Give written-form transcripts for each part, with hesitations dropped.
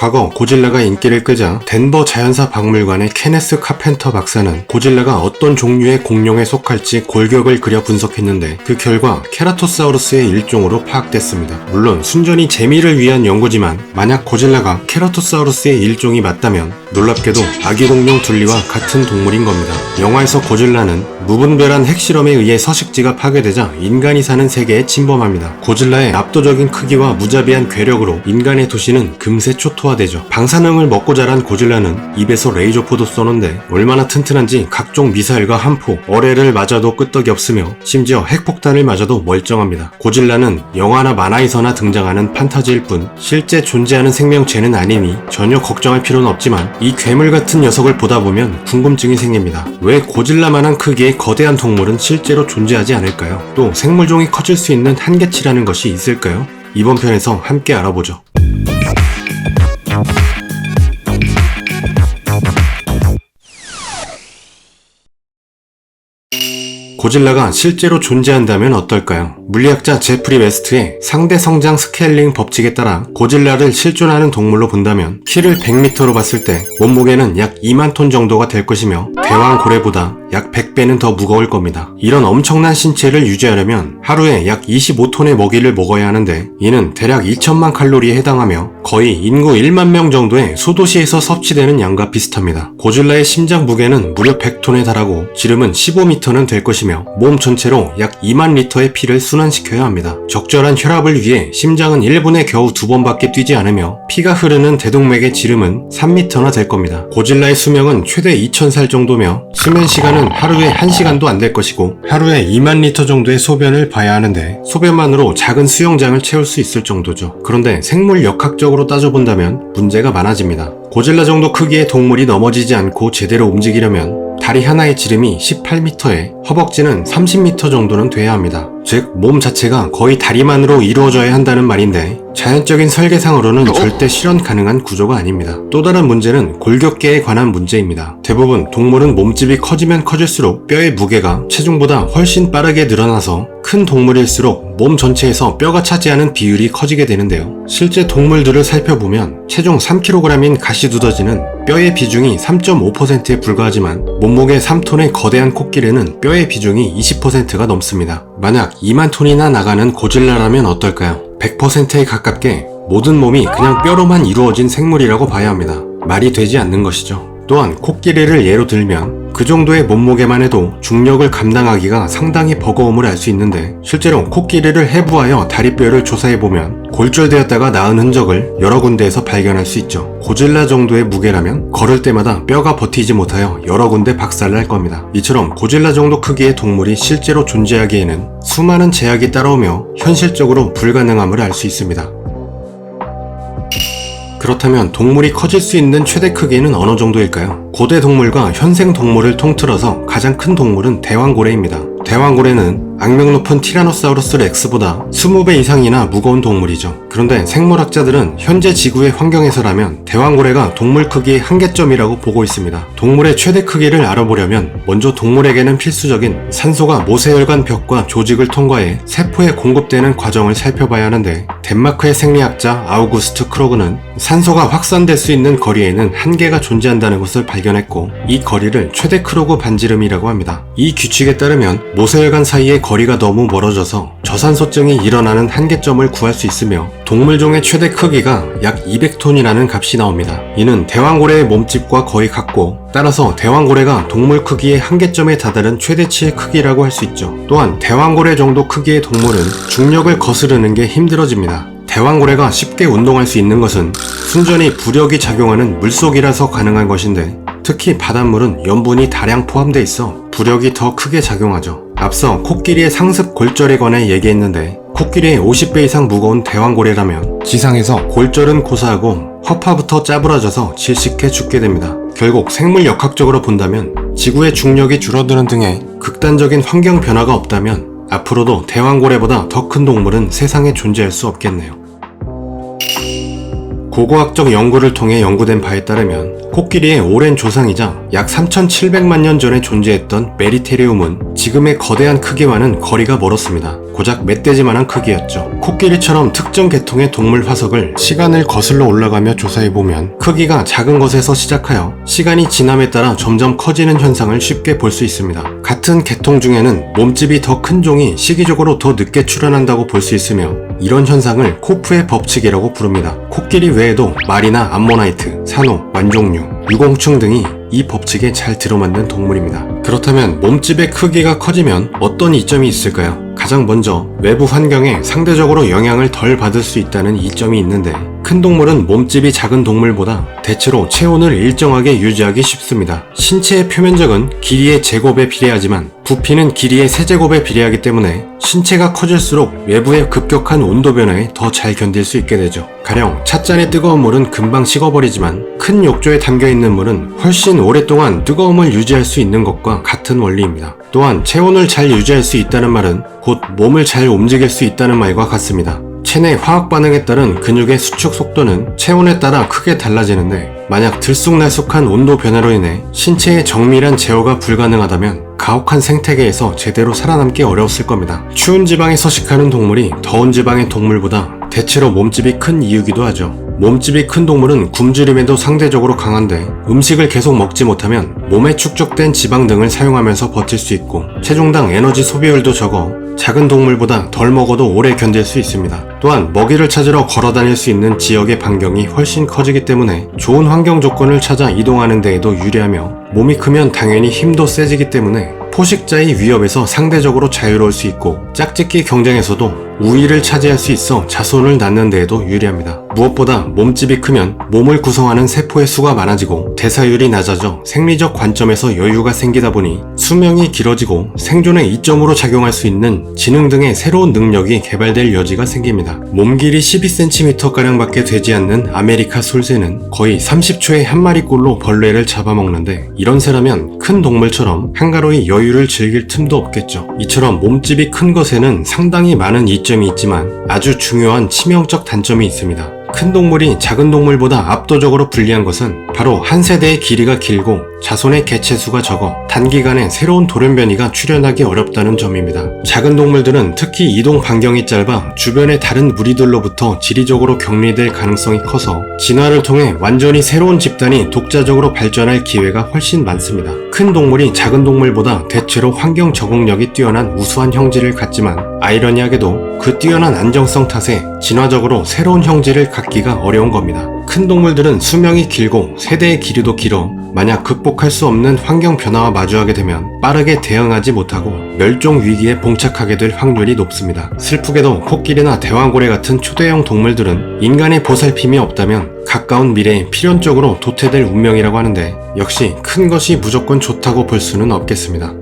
과거 고질라가 인기를 끄자 덴버 자연사 박물관의 케네스 카펜터 박사는 고질라가 어떤 종류의 공룡에 속할지 골격을 그려 분석했는데 그 결과 케라토사우루스의 일종으로 파악됐습니다. 물론 순전히 재미를 위한 연구지만 만약 고질라가 케라토사우루스의 일종이 맞다면 놀랍게도 아기 공룡 둘리와 같은 동물인 겁니다. 영화에서 고질라는 무분별한 핵실험에 의해 서식지가 파괴되자 인간이 사는 세계에 침범합니다. 고질라의 압도적인 크기와 무자비한 괴력으로 인간의 도시는 금세 초토화되죠. 방사능을 먹고 자란 고질라는 입에서 레이저포도 쏘는데 얼마나 튼튼한지 각종 미사일과 함포, 어뢰를 맞아도 끄떡이 없으며 심지어 핵폭탄을 맞아도 멀쩡합니다. 고질라는 영화나 만화에서나 등장하는 판타지일 뿐 실제 존재하는 생명체는 아니니 전혀 걱정할 필요는 없지만 이 괴물 같은 녀석을 보다 보면 궁금증이 생깁니다. 왜 고질라만한 크기의 거대한 동물은 실제로 존재하지 않을까요? 또 생물종이 커질 수 있는 한계치라는 것이 있을까요? 이번 편에서 함께 알아보죠. 고질라가 실제로 존재한다면 어떨까요? 물리학자 제프리 웨스트의 상대 성장 스케일링 법칙에 따라 고질라를 실존하는 동물로 본다면 키를 100m로 봤을 때 몸무게는 약 2만 톤 정도가 될 것이며 대왕 고래보다 약 100배는 더 무거울 겁니다. 이런 엄청난 신체를 유지하려면 하루에 약 25톤의 먹이를 먹어야 하는데 이는 대략 2천만 칼로리에 해당하며 거의 인구 1만 명 정도의 소도시에서 섭취되는 양과 비슷합니다. 고질라의 심장 무게는 무려 100톤에 달하고 지름은 15m는 될 것이며 몸 전체로 약 2만 리터의 피를 순환시켜야 합니다. 적절한 혈압을 위해 심장은 1분에 겨우 2번밖에 뛰지 않으며 피가 흐르는 대동맥의 지름은 3m나 될 겁니다. 고질라의 수명은 최대 2000살 정도며 수면 시간은 하루에 1시간도 안 될 것이고 하루에 2만 리터 정도의 소변을 봐야 하는데 소변만으로 작은 수영장을 채울 수 있을 정도죠. 그런데 생물 역학적으로 따져본다면 문제가 많아집니다. 고질라 정도 크기의 동물이 넘어지지 않고 제대로 움직이려면 다리 하나의 지름이 18m에 허벅지는 30m 정도는 돼야 합니다. 즉 몸 자체가 거의 다리만으로 이루어져야 한다는 말인데 자연적인 설계상으로는 절대 실현 가능한 구조가 아닙니다. 또 다른 문제는 골격계에 관한 문제입니다. 대부분 동물은 몸집이 커지면 커질수록 뼈의 무게가 체중보다 훨씬 빠르게 늘어나서 큰 동물일수록 몸 전체에서 뼈가 차지하는 비율이 커지게 되는데요. 실제 동물들을 살펴보면 체중 3kg인 가시두더지는 뼈의 비중이 3.5%에 불과하지만 몸무게 3톤의 거대한 코끼리는 뼈의 비중이 20%가 넘습니다. 만약 2만 톤이나 나가는 고질라라면 어떨까요? 100%에 가깝게 모든 몸이 그냥 뼈로만 이루어진 생물이라고 봐야 합니다. 말이 되지 않는 것이죠. 또한 코끼리를 예로 들면 그 정도의 몸무게만 해도 중력을 감당하기가 상당히 버거움을 알 수 있는데 실제로 코끼리를 해부하여 다리뼈를 조사해보면 골절되었다가 나은 흔적을 여러 군데에서 발견할 수 있죠. 고질라 정도의 무게라면 걸을 때마다 뼈가 버티지 못하여 여러 군데 박살날 겁니다. 이처럼 고질라 정도 크기의 동물이 실제로 존재하기에는 수많은 제약이 따라오며 현실적으로 불가능함을 알 수 있습니다. 그렇다면 동물이 커질 수 있는 최대 크기는 어느 정도일까요? 고대 동물과 현생 동물을 통틀어서 가장 큰 동물은 대왕고래입니다. 대왕고래는 악명 높은 티라노사우루스 렉스보다 20배 이상이나 무거운 동물이죠. 그런데 생물학자들은 현재 지구의 환경에서라면 대왕고래가 동물 크기의 한계점이라고 보고 있습니다. 동물의 최대 크기를 알아보려면 먼저 동물에게는 필수적인 산소가 모세혈관 벽과 조직을 통과해 세포에 공급되는 과정을 살펴봐야 하는데 덴마크의 생리학자 아우구스트 크로그는 산소가 확산될 수 있는 거리에는 한계가 존재한다는 것을 발견했고 이 거리를 최대 크로그 반지름이라고 합니다. 이 규칙에 따르면 모세혈관 사이의 거리가 너무 멀어져서 저산소증이 일어나는 한계점을 구할 수 있으며 동물종의 최대 크기가 약 200톤이라는 값이 나옵니다. 이는 대왕고래의 몸집과 거의 같고 따라서 대왕고래가 동물 크기의 한계점에 다다른 최대치의 크기라고 할 수 있죠. 또한 대왕고래 정도 크기의 동물은 중력을 거스르는 게 힘들어집니다. 대왕고래가 쉽게 운동할 수 있는 것은 순전히 부력이 작용하는 물속이라서 가능한 것인데 특히 바닷물은 염분이 다량 포함되어 있어 부력이 더 크게 작용하죠. 앞서 코끼리의 상습 골절에 관해 얘기했는데 코끼리의 50배 이상 무거운 대왕고래라면 지상에서 골절은 고사하고 허파부터 짜부러져서 질식해 죽게 됩니다. 결국 생물 역학적으로 본다면 지구의 중력이 줄어드는 등의 극단적인 환경 변화가 없다면 앞으로도 대왕고래보다 더 큰 동물은 세상에 존재할 수 없겠네요. 고고학적 연구를 통해 연구된 바에 따르면 코끼리의 오랜 조상이자 약 3700만 년 전에 존재했던 메리테리움은 지금의 거대한 크기와는 거리가 멀었습니다. 고작 멧돼지만한 크기였죠. 코끼리처럼 특정 계통의 동물 화석을 시간을 거슬러 올라가며 조사해보면 크기가 작은 것에서 시작하여 시간이 지남에 따라 점점 커지는 현상을 쉽게 볼 수 있습니다. 같은 계통 중에는 몸집이 더 큰 종이 시기적으로 더 늦게 출현한다고 볼 수 있으며 이런 현상을 코프의 법칙이라고 부릅니다. 코끼리 외에도 말이나 암모나이트, 산호, 완종류, 유공충 등이 이 법칙에 잘 들어맞는 동물입니다. 그렇다면 몸집의 크기가 커지면 어떤 이점이 있을까요? 가장 먼저 외부 환경에 상대적으로 영향을 덜 받을 수 있다는 이점이 있는데 큰 동물은 몸집이 작은 동물보다 대체로 체온을 일정하게 유지하기 쉽습니다. 신체의 표면적은 길이의 제곱에 비례하지만 부피는 길이의 세제곱에 비례하기 때문에 신체가 커질수록 외부의 급격한 온도 변화에 더 잘 견딜 수 있게 되죠. 가령 찻잔의 뜨거운 물은 금방 식어버리지만 큰 욕조에 담겨있는 물은 훨씬 오랫동안 뜨거움을 유지할 수 있는 것과 같은 원리입니다. 또한 체온을 잘 유지할 수 있다는 말은 곧 몸을 잘 움직일 수 있다는 말과 같습니다. 체내 화학 반응에 따른 근육의 수축 속도는 체온에 따라 크게 달라지는데 만약 들쑥날쑥한 온도 변화로 인해 신체의 정밀한 제어가 불가능하다면 가혹한 생태계에서 제대로 살아남기 어려웠을 겁니다. 추운 지방에 서식하는 동물이 더운 지방의 동물보다 대체로 몸집이 큰 이유기도 하죠. 몸집이 큰 동물은 굶주림에도 상대적으로 강한데 음식을 계속 먹지 못하면 몸에 축적된 지방 등을 사용하면서 버틸 수 있고 체중당 에너지 소비율도 적어 작은 동물보다 덜 먹어도 오래 견딜 수 있습니다. 또한 먹이를 찾으러 걸어 다닐 수 있는 지역의 반경이 훨씬 커지기 때문에 좋은 환경 조건을 찾아 이동하는 데에도 유리하며 몸이 크면 당연히 힘도 세지기 때문에 포식자의 위협에서 상대적으로 자유로울 수 있고 짝짓기 경쟁에서도 우위를 차지할 수 있어 자손을 낳는 데에도 유리합니다. 무엇보다 몸집이 크면 몸을 구성하는 세포의 수가 많아지고 대사율이 낮아져 생리적 관점에서 여유가 생기다 보니 수명이 길어지고 생존의 이점으로 작용할 수 있는 지능 등의 새로운 능력이 개발될 여지가 생깁니다. 몸 길이 12cm가량 밖에 되지 않는 아메리카 솔새는 거의 30초에 한 마리꼴로 벌레를 잡아먹는데 이런 새라면 큰 동물처럼 한가로이 여유를 즐길 틈도 없겠죠. 이처럼 몸집이 큰 것에는 상당히 많은 이점이 있지만 아주 중요한 치명적 단점이 있습니다. 큰 동물이 작은 동물보다 압도적으로 불리한 것은 바로 한 세대의 길이가 길고 자손의 개체수가 적어 단기간에 새로운 돌연변이가 출현하기 어렵다는 점입니다. 작은 동물들은 특히 이동 반경이 짧아 주변의 다른 무리들로부터 지리적으로 격리될 가능성이 커서 진화를 통해 완전히 새로운 집단이 독자적으로 발전할 기회가 훨씬 많습니다. 큰 동물이 작은 동물보다 대체로 환경 적응력이 뛰어난 우수한 형질을 갖지만 아이러니하게도 그 뛰어난 안정성 탓에 진화적으로 새로운 형질을 갖기가 어려운 겁니다. 큰 동물들은 수명이 길고 세대의 길이도 길어 만약 극복할 수 없는 환경 변화와 마주하게 되면 빠르게 대응하지 못하고 멸종 위기에 봉착하게 될 확률이 높습니다. 슬프게도 코끼리나 대왕고래 같은 초대형 동물들은 인간의 보살핌이 없다면 가까운 미래에 필연적으로 도태될 운명이라고 하는데 역시 큰 것이 무조건 좋다고 볼 수는 없겠습니다.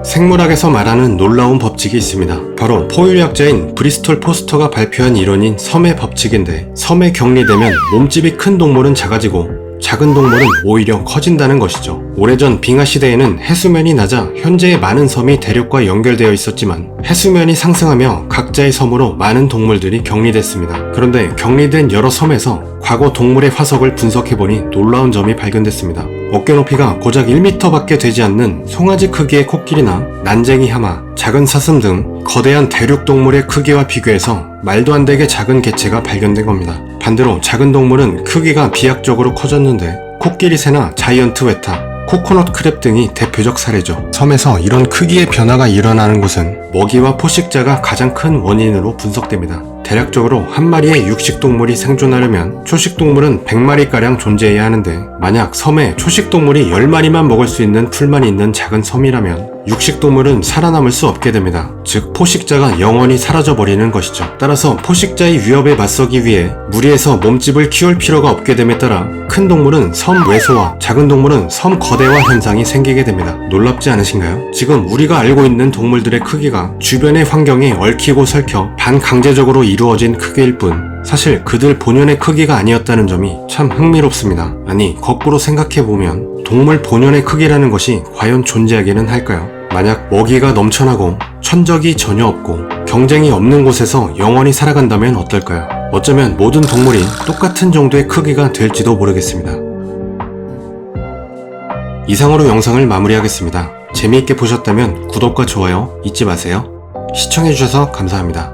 생물학에서 말하는 놀라운 법칙이 있습니다. 바로 포유약자인 브리스톨 포스터가 발표한 이론인 섬의 법칙인데 섬에 격리되면 몸집이 큰 동물은 작아지고 작은 동물은 오히려 커진다는 것이죠. 오래전 빙하 시대에는 해수면이 낮아 현재의 많은 섬이 대륙과 연결되어 있었지만 해수면이 상승하며 각자의 섬으로 많은 동물들이 격리됐습니다. 그런데 격리된 여러 섬에서 과거 동물의 화석을 분석해보니 놀라운 점이 발견됐습니다. 어깨 높이가 고작 1m밖에 되지 않는 송아지 크기의 코끼리나 난쟁이 하마, 작은 사슴 등 거대한 대륙 동물의 크기와 비교해서 말도 안 되게 작은 개체가 발견된 겁니다. 반대로 작은 동물은 크기가 비약적으로 커졌는데 코끼리 새나 자이언트 웨타, 코코넛 크랩 등이 대표적 사례죠. 섬에서 이런 크기의 변화가 일어나는 곳은 먹이와 포식자가 가장 큰 원인으로 분석됩니다. 대략적으로 한 마리의 육식동물이 생존하려면 초식동물은 100마리가량 존재해야 하는데 만약 섬에 초식동물이 10마리만 먹을 수 있는 풀만 있는 작은 섬이라면 육식동물은 살아남을 수 없게 됩니다. 즉 포식자가 영원히 사라져버리는 것이죠. 따라서 포식자의 위협에 맞서기 위해 무리해서 몸집을 키울 필요가 없게 됨에 따라 큰 동물은 섬 외소와 작은 동물은 섬 거대화 현상이 생기게 됩니다. 놀랍지 않으신가요? 지금 우리가 알고 있는 동물들의 크기가 주변의 환경에 얽히고 설켜 반강제적으로 이루어진 크기일 뿐 사실 그들 본연의 크기가 아니었다는 점이 참 흥미롭습니다. 아니 거꾸로 생각해보면 동물 본연의 크기라는 것이 과연 존재하기는 할까요? 만약 먹이가 넘쳐나고 천적이 전혀 없고 경쟁이 없는 곳에서 영원히 살아간다면 어떨까요? 어쩌면 모든 동물이 똑같은 정도의 크기가 될지도 모르겠습니다. 이상으로 영상을 마무리하겠습니다. 재미있게 보셨다면 구독과 좋아요 잊지 마세요. 시청해주셔서 감사합니다.